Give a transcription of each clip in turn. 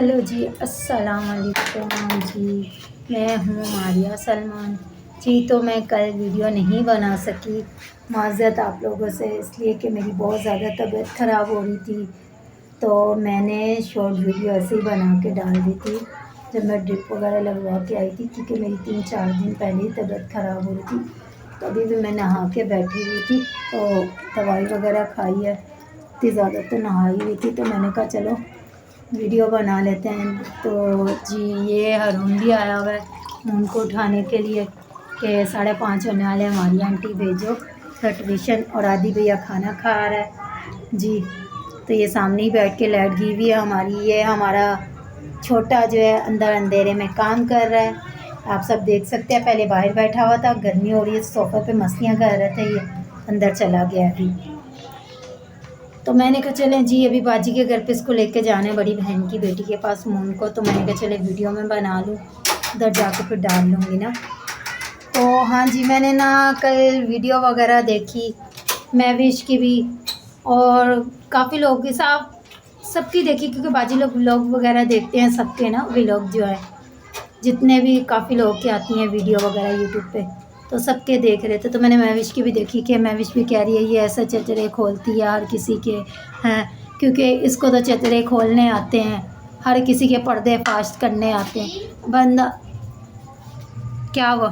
Hello जी, अस्सलाम वालेकुम जी। मैं हूँ मारिया सलमान जी। तो मैं कल वीडियो नहीं बना सकी, माज़रत आप लोगों से, इसलिए कि मेरी बहुत ज़्यादा तबीयत ख़राब हो रही थी। तो मैंने शॉर्ट वीडियो ऐसे ही बना के डाल दी थी जब मैं ड्रिप वगैरह लगवा के आई थी, क्योंकि मेरी 3-4 दिन पहले ही तबीयत ख़राब हो रही थी। तो अभी भी मैं नहा के बैठी हुई थी, तो दवाई वगैरह खाई है, इतनी ज़्यादा तो नहाई हुई थी। तो मैंने कहा चलो वीडियो बना लेते हैं। तो जी ये हरून भी आया हुआ है उनको उठाने के लिए कि 5:30 होने वाले, हमारी आंटी भेजो तो ट्यूशन, और आदि भैया खाना खा रहा है जी। तो ये सामने ही बैठ के लाइट गई हुई है हमारी। ये हमारा छोटा जो है अंदर अंधेरे में काम कर रहा है, आप सब देख सकते हैं। पहले बाहर बैठा हुआ था, गर्मी हो रही है, सोफे पे मस्तियाँ कर रहे थे, ये अंदर चला गया अभी। तो मैंने कहा चलें जी, अभी बाजी के घर पे इसको लेके जाना है, बड़ी बहन की बेटी के पास मून को। तो मैंने कहा चले वीडियो में बना लूँ, उधर जाके फिर डाल लूँगी ना। तो हाँ जी, मैंने ना कल वीडियो वगैरह देखी, महविश की भी और काफ़ी लोगों की सबकी देखी, क्योंकि बाजी लोग व्लॉग वगैरह देखते हैं सबके ना, व्लॉग जो है जितने भी काफ़ी लोग की आती हैं वीडियो वगैरह यूट्यूब पे, तो सबके देख रहे थे। तो मैंने महविश की भी देखी कि महविश भी कह रही है ये ऐसे चचरे खोलती है हर किसी के हैं, क्योंकि इसको तो चचरे खोलने आते हैं, हर किसी के पर्दे फाश करने आते हैं बंदा। क्या हुआ?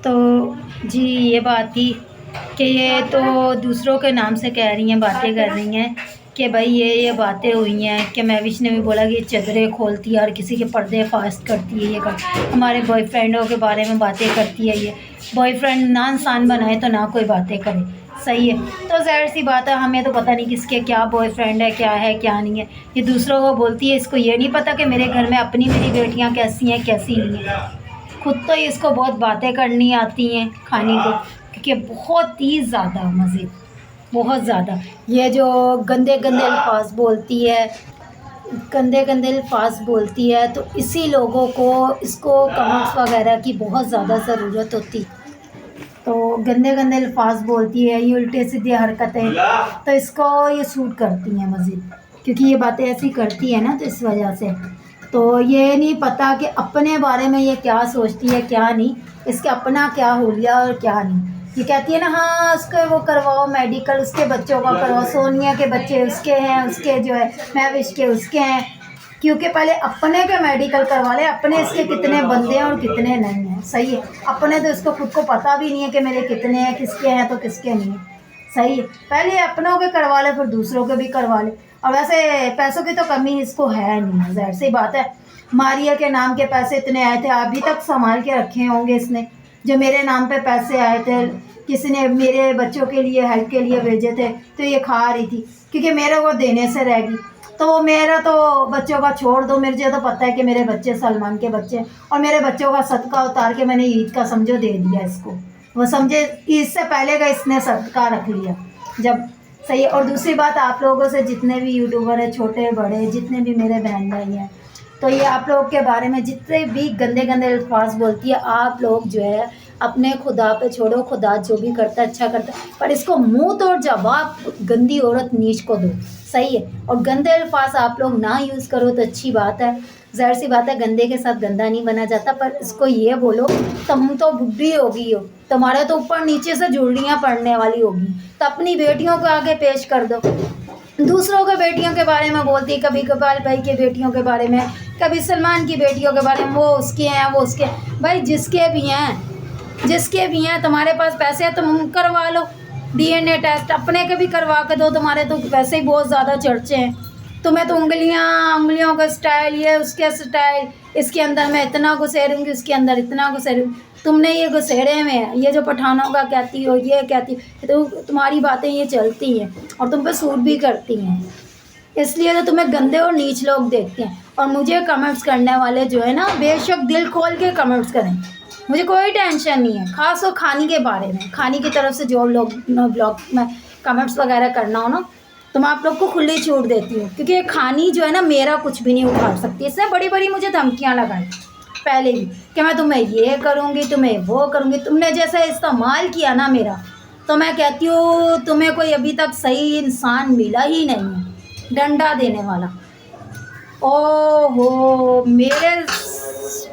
तो जी ये बात थी कि ये तो दूसरों के नाम से कह रही हैं, बातें कर रही हैं कि भाई ये बातें हुई हैं कि महविश ने भी बोला कि ये चदरें खोलती है और किसी के पर्दे फास्ट करती है, ये कर हमारे बॉयफ्रेंडों के बारे में बातें करती है। ये बॉयफ्रेंड ना इंसान बनाए तो ना कोई बातें करे, सही है। तो ज़ाहिर सी बात है, हमें तो पता नहीं किसके क्या बॉयफ्रेंड है क्या नहीं है। ये दूसरों को बोलती है, इसको ये नहीं पता कि मेरे घर में अपनी मेरी बेटियाँ कैसी हैं कैसी नहीं हैं। खुद तो इसको बहुत बातें करनी आती हैं खाने को, क्योंकि बहुत ही ज़्यादा मज़े, बहुत ज़्यादा। ये जो गंदे गंदे अल्फाज बोलती है, गंदे गंदे अल्फाज बोलती है, तो इसी लोगों को इसको कमेंट्स वगैरह की बहुत ज़्यादा ज़रूरत होती। तो गंदे गंदे अल्फाज बोलती है, ये उल्टे सीधे हरकतें, तो इसको ये सूट करती हैं मज़ीद, क्योंकि ये बातें ऐसी करती है ना, तो इस वजह से। तो ये नहीं पता कि अपने बारे में ये क्या सोचती है क्या नहीं, इसके अपना क्या हुलिया और क्या नहीं। ये कहती है ना हाँ उसके वो करवाओ मेडिकल, उसके बच्चों का करवाओ, सोनिया के बच्चे उसके हैं, उसके जो है महविश के उसके हैं, क्योंकि पहले अपने के मेडिकल करवा ले, अपने इसके कितने बंदे हैं और कितने नहीं हैं, सही है। अपने तो इसको खुद को पता भी नहीं है कि मेरे कितने हैं, किसके हैं तो किसके नहीं हैं, सही है। पहले अपनों के करवा ले, फिर दूसरों के भी करवा ले। और वैसे पैसों की तो कमी इसको है नहीं, ज़ाहिर सी बात है। मारिया के नाम के पैसे इतने आए थे, अभी तक संभाल के रखे होंगे इसने। जो मेरे नाम पे पैसे आए थे, किसी ने मेरे बच्चों के लिए हेल्प के लिए भेजे थे, तो ये खा रही थी, क्योंकि मेरे को देने से रहेगी। तो मेरा तो बच्चों का छोड़ दो, मुझे तो पता है कि मेरे बच्चे सलमान के बच्चे, और मेरे बच्चों का सदका उतार के मैंने ईद का समझो दे दिया इसको। वो समझे ईद से पहले का इसने सदका रख लिया जब, सही है। और दूसरी बात, आप लोगों से जितने भी यूट्यूबर हैं, छोटे बड़े जितने भी मेरे बहन भाई हैं, तो ये आप लोग के बारे में जितने भी गंदे गंदे अल्फाज बोलती है, आप लोग जो है अपने खुदा पे छोड़ो, खुदा जो भी करता है अच्छा करता है, पर इसको मुंह तोड़ जवाब गंदी औरत नीच को दो, सही है। और गंदे अल्फाज आप लोग ना यूज़ करो तो अच्छी बात है, ज़ाहिर सी बात है, गंदे के साथ गंदा नहीं बना जाता। पर इसको ये बोलो तुम तो बुढ़ी होगी हो, तुम्हारे तो ऊपर नीचे से झुर्रियाँ पड़ने वाली होगी, तो अपनी बेटियों को आगे पेश कर दो। दूसरों के बेटियों के बारे में बोलती, कभी कपाल भाई के बेटियों के बारे में, कभी सलमान की बेटियों के बारे में, वो उसके हैं वो उसके, भाई जिसके भी हैं तुम्हारे पास पैसे हैं तुम करवा लो डीएनए टेस्ट, अपने के भी करवा के दो, तुम्हारे तो वैसे ही बहुत ज़्यादा चर्चे हैं। तुम्हें तो उंगलियों का स्टाइल, ये उसके स्टाइल, इसके अंदर मैं इतना घुसेरूँगी उसके अंदर इतना घुसेरूँगी, तुमने ये घुसेड़े में है, ये जो पठानों का कहती हो ये कहती हो, तो तुम्हारी बातें ये चलती हैं और तुम पे सूट भी करती हैं, इसलिए तो तुम्हें गंदे और नीच लोग देखते हैं। और मुझे कमेंट्स करने वाले जो है ना, बेशक दिल खोल के कमेंट्स करें, मुझे कोई टेंशन नहीं है। ख़ास और खानी के बारे में, खानी की तरफ से जो लोग ब्लॉग में कमेंट्स वगैरह करना हो ना, तो मैं आप लोग को खुली छूट देती हूँ, क्योंकि खानी जो है ना मेरा कुछ भी नहीं उखाड़ सकती। इसने बड़ी बड़ी मुझे धमकियाँ लगाई पहले भी कि मैं तुम्हें ये करूँगी, तुम्हें वो करूँगी। तुमने जैसा इस्तेमाल किया ना मेरा, तो मैं कहती हूँ तुम्हें कोई अभी तक सही इंसान मिला ही नहीं है डंडा देने वाला। ओहो, मेरे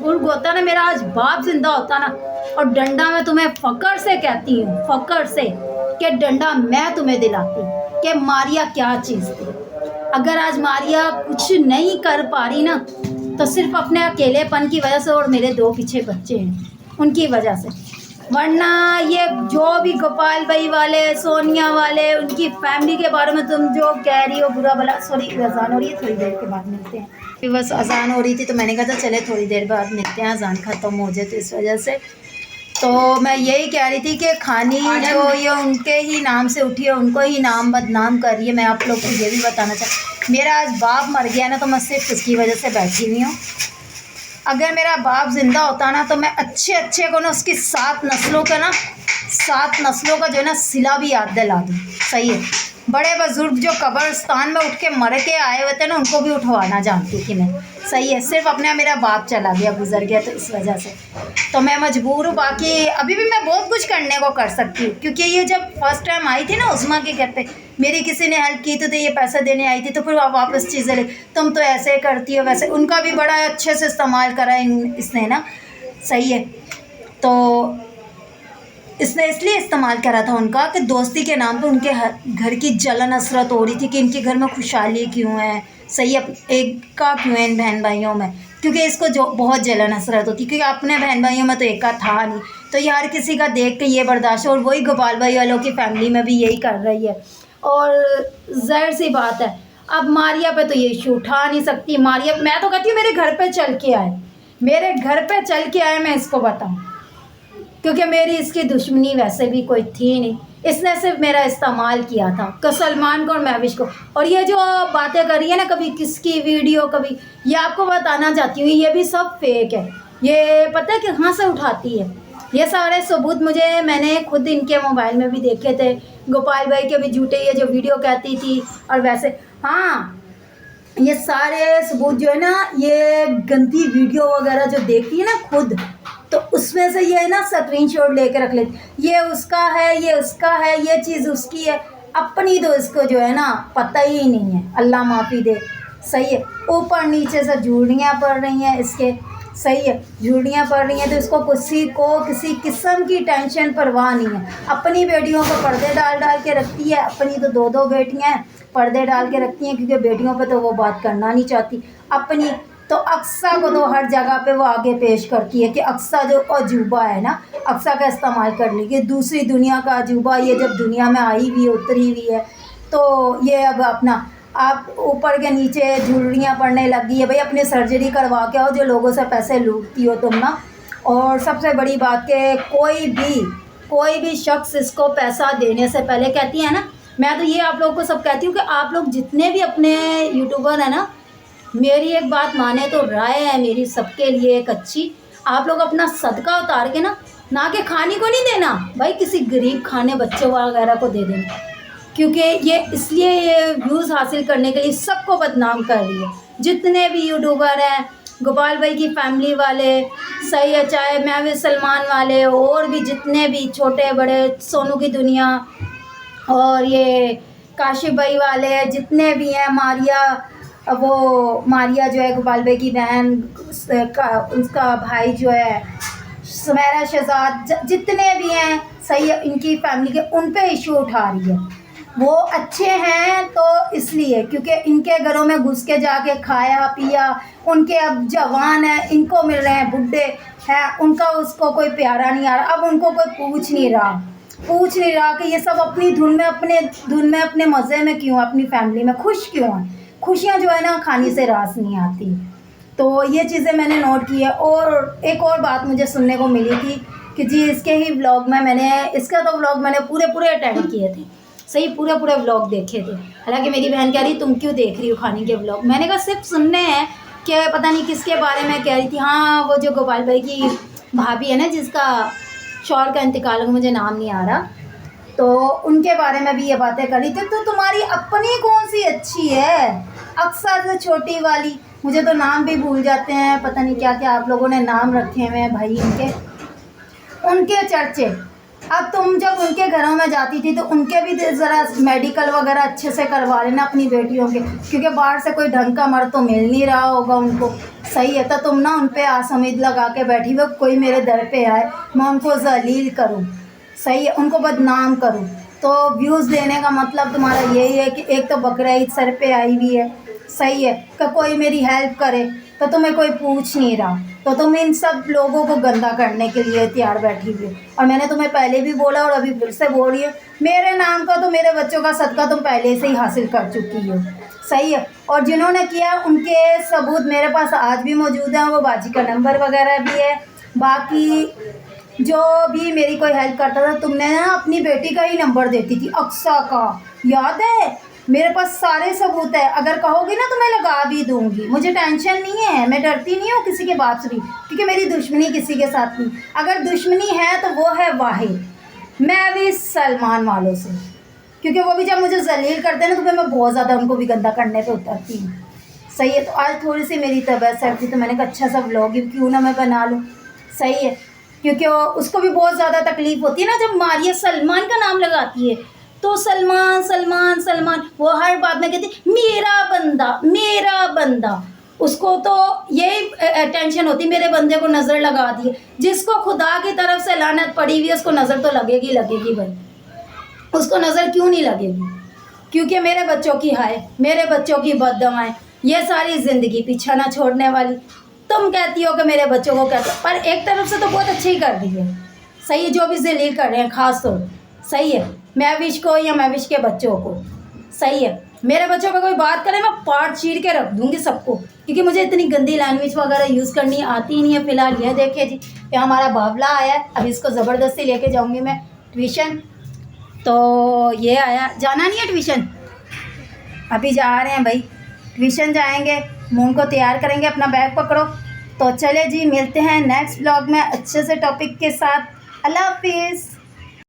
बुर्ग होता ना, मेरा आज बाप जिंदा होता ना, और डंडा मैं तुम्हें फ़क्र से कहती हूँ, फ़क्र से, कि डंडा मैं तुम्हें दिलाती कि मारिया क्या चीज़ थी। अगर आज मारिया कुछ नहीं कर पा रही ना, तो सिर्फ अपने अकेलेपन की वजह से, और मेरे 2 पीछे बच्चे हैं उनकी वजह से। वरना ये जो भी गोपाल भाई वाले, सोनिया वाले, उनकी फैमिली के बारे में तुम जो कह रही हो बुरा भला, सॉरी अजान हो रही है, थोड़ी देर के बाद मिलते हैं। फिर बस अजान हो रही थी तो मैंने कहा था चले थोड़ी देर बाद मिलते हैं, अजान ख़त्म हो जाए तो इस वजह से। तो मैं यही कह रही थी कि खानी जो ये उनके ही नाम से उठी है, उनको ही नाम बदनाम कर रही है। मैं आप लोग को ये भी बताना चाहती, मेरा आज बाप मर गया ना, तो मैं सिर्फ उसकी वजह से बैठी हुई हूँ। अगर मेरा बाप जिंदा होता ना, तो मैं अच्छे को ना उसकी 7 नस्लों का ना, 7 नस्लों का जो है ना सिला भी याद दिला दूँ। सही है, बड़े बुजुर्ग जो कब्रिस्तान में उठ के मर के आए हुए थे ना, उनको भी उठवाना जानती थी मैं। सही है, सिर्फ अपना मेरा बाप चला गया, गुजर गया, तो इस वजह से तो मैं मजबूर हूँ। बाकी अभी भी मैं बहुत कुछ करने को कर सकती हूँ, क्योंकि ये जब फर्स्ट टाइम आई थी ना उस्मा के घर पे, मेरी किसी ने हेल्प की तो ये पैसा देने आई थी, तो फिर वापस चीज़ें ले, तुम तो ऐसे करती हो वैसे, उनका भी बड़ा अच्छे से इस्तेमाल करा इसने ना। सही है, तो इसने इसलिए इस्तेमाल करा था उनका कि दोस्ती के नाम पे उनके घर की जलन हसरत हो रही थी कि इनके घर में खुशहाली क्यों है। सही है, एक का क्यों है इन बहन भाइयों में, क्योंकि इसको जो बहुत जलन हसरत होती, क्योंकि अपने बहन भाइयों में तो एक का था नहीं, तो ये हर किसी का देख के ये बर्दाश्त, और वही गोपाल भाई वालों की फैमिली में भी यही कर रही है। और ज़ाहिर सी बात है, अब मारिया पे तो ये इशू उठा नहीं सकती। मारिया, मैं तो कहती हूँ मेरे घर पे चल के आए, मेरे घर पे चल के आए, मैं इसको बताऊँ, क्योंकि मेरी इसकी दुश्मनी वैसे भी कोई थी नहीं, इसने सिर्फ मेरा इस्तेमाल किया था कि सलमान को और महविश को। और ये जो बातें कर रही है ना, कभी किसकी वीडियो, कभी, ये आपको बताना चाहती हूँ, ये भी सब फेक है। ये पता है कि कहाँ से उठाती है, ये सारे सबूत मुझे, मैंने खुद इनके मोबाइल में भी देखे थे, गोपाल भाई के भी झूठे ये जो वीडियो कहती थी, और वैसे हाँ, ये सारे सबूत जो है ना, ये गंदी वीडियो वगैरह जो देखती है ना खुद, तो उसमें से ये ना स्क्रीनशॉट लेके रख लेती, ये उसका है, ये उसका है, ये चीज़ उसकी है, अपनी तो इसको जो है ना पता ही नहीं है, अल्लाह माफ़ी दे। सही है, ऊपर नीचे से झूठियाँ पड़ रही हैं इसके। सही है, झूठियाँ पड़ रही हैं, तो इसको किसी किस्म की टेंशन परवाह नहीं है। अपनी बेटियों को पर्दे डाल के रखती है, अपनी तो 2 बेटियाँ हैं, पर्दे डाल के रखती हैं, क्योंकि बेटियों पे तो वो बात करना नहीं चाहती। अपनी तो अक्सा को तो हर जगह पे वो आगे पेश करती है कि अक्सा जो अजूबा है ना, अक्सा का इस्तेमाल कर ली, दूसरी दुनिया का अजूबा, ये जब दुनिया में आई हुई है, उतरी हुई है, तो ये अब अपना आप ऊपर के नीचे झुर्रियाँ पड़ने लगी है। भाई अपनी सर्जरी करवा के आओ, जो लोगों से पैसे लूटती हो तुम ना। और सबसे बड़ी बात कि कोई भी शख्स इसको पैसा देने से पहले, कहती है ना, मैं तो ये आप लोगों को सब कहती हूँ कि आप लोग जितने भी अपने यूट्यूबर हैं ना, मेरी एक बात माने तो राय है मेरी सबके लिए एक अच्छी, आप लोग अपना सदका उतार के ना कि खाने को नहीं देना भाई, किसी गरीब खाने बच्चों वगैरह को दे देना, क्योंकि ये इसलिए ये व्यूज़ हासिल करने के लिए सबको बदनाम कर रही है। जितने भी यूट्यूबर हैं, गोपाल भाई की फैमिली वाले, सही है, चाहे महविश सलमान वाले, और भी जितने भी छोटे बड़े, सोनू की दुनिया, और ये काशिफ भाई वाले, जितने भी हैं, मारिया जो है गोपाल भाई की बहन, उसका भाई जो है सुमेरा शहजाद, जितने भी हैं, सही है, इनकी फैमिली के, उन पे इशू उठा रही है। वो अच्छे हैं तो इसलिए क्योंकि इनके घरों में घुस के जाके खाया पिया, उनके अब जवान हैं, इनको मिल रहे हैं बुढ़े हैं, उनका उसको कोई प्यारा नहीं आ रहा। अब उनको कोई पूछ नहीं रहा कि ये सब अपनी धुन में अपने मज़े में क्यों, अपनी फैमिली में खुश क्यों हैं। खुशियाँ जो है ना खाने से रास नहीं आती। तो ये चीज़ें मैंने नोट की है। और एक और बात मुझे सुनने को मिली थी कि जी इसके ही व्लॉग में इसका तो व्लॉग मैंने पूरे अटेंड किए थे, सही पूरे व्लॉग देखे थे। हालांकि मेरी बहन कह रही तुम क्यों देख रही हो खाने के व्लॉग, मैंने कहा सिर्फ सुनने हैं कि पता नहीं किसके बारे में कह रही थी। हाँ, वो जो गोपाल भाई की भाभी है ना, जिसका शौहर का इंतकाल हो, मुझे नाम नहीं आ रहा, तो उनके बारे में भी ये बातें कर रही थी। तो तुम्हारी अपनी कौन सी अच्छी है? अक्सर जो छोटी वाली, मुझे तो नाम भी भूल जाते हैं, पता नहीं क्या क्या आप लोगों ने नाम रखे हुए हैं भाई उनके चर्चे। अब तुम जब उनके घरों में जाती थी तो उनके भी ज़रा मेडिकल वगैरह अच्छे से करवा लेना अपनी बेटियों के, क्योंकि बाहर से कोई ढंग का मर्द तो मिल नहीं रहा होगा उनको। सही है, तो तुम ना उन पे आसमीद लगा के बैठी हो, कोई मेरे दर पे आए मैं उनको जलील करूं, सही है, उनको बदनाम करूं। तो व्यूज़ देने का मतलब तुम्हारा यही है कि एक तो बकरा ईद सर पे आई हुई है, सही है, कि कोई मेरी हेल्प करे, तो तुम्हें कोई पूछ नहीं रहा, तो तुम इन सब लोगों को गंदा करने के लिए तैयार बैठी हुई हो। और मैंने तुम्हें पहले भी बोला और अभी फिर से बोल रही हूँ, मेरे नाम का तो मेरे बच्चों का सदका तुम पहले से ही हासिल कर चुकी हो, सही है। और जिन्होंने किया उनके सबूत मेरे पास आज भी मौजूद हैं, वो बाजी का नंबर वगैरह भी है। बाकी जो भी मेरी कोई हेल्प करता था, तुमने ना अपनी बेटी का ही नंबर देती थी, अक्सा का, याद है? मेरे पास सारे सबूत है, अगर कहोगी ना तो मैं लगा भी दूंगी, मुझे टेंशन नहीं है, मैं डरती नहीं हूँ किसी के बाप से भी, क्योंकि मेरी दुश्मनी किसी के साथ नहीं। अगर दुश्मनी है तो वो है वाहिद, मैं भी सलमान वालों से, क्योंकि वो भी जब मुझे जलील करते हैं ना तो फिर मैं बहुत ज़्यादा उनको भी गंदा करने पे उतरती हूँ, सही है। तो आज थोड़ी सी मेरी तबीयत सेट थी तो मैंने कहा अच्छा सा व्लॉग क्यों ना मैं बना लूँ, सही है, क्योंकि उसको भी बहुत ज़्यादा तकलीफ़ होती है ना जब मारिया सलमान का नाम लगाती है, तो सलमान सलमान सलमान वो हर बात में कहती मेरा बंदा मेरा बंदा, उसको तो यही टेंशन होती मेरे बंदे को नज़र लगा दी है। जिसको खुदा की तरफ से लानत पड़ी हुई है उसको नज़र तो लगेगी लगेगी भाई, उसको नज़र क्यों नहीं लगेगी? क्योंकि मेरे बच्चों की हाय, मेरे बच्चों की बददुआएं, ये सारी ज़िंदगी पीछा ना छोड़ने वाली। तुम कहती हो कि मेरे बच्चों को कहते, पर एक तरफ से तो बहुत अच्छी ही कर दी है, सही है, जो भी जलील कर रहे हैं खास तो, सही है, महविश को या महविश के बच्चों को, सही है। मेरे बच्चों पे कोई बात करे मैं पार्ट चीर के रख दूंगी सबको, क्योंकि मुझे इतनी गंदी लैंग्वेज वगैरह यूज़ करनी आती ही नहीं है। फिलहाल ये देखिए जी, ये हमारा बावला आया है, अब इसको ज़बरदस्ती लेके जाऊंगी मैं ट्यूशन, तो ये आया, जाना नहीं है ट्यूशन, अभी जा रहे हैं भाई, ट्यूशन जाएंगे, मूंग को तैयार करेंगे, अपना बैग पकड़ो। तो चले जी, मिलते हैं नेक्स्ट ब्लॉग में अच्छे से टॉपिक के साथ। अल्लाह हाफिज़।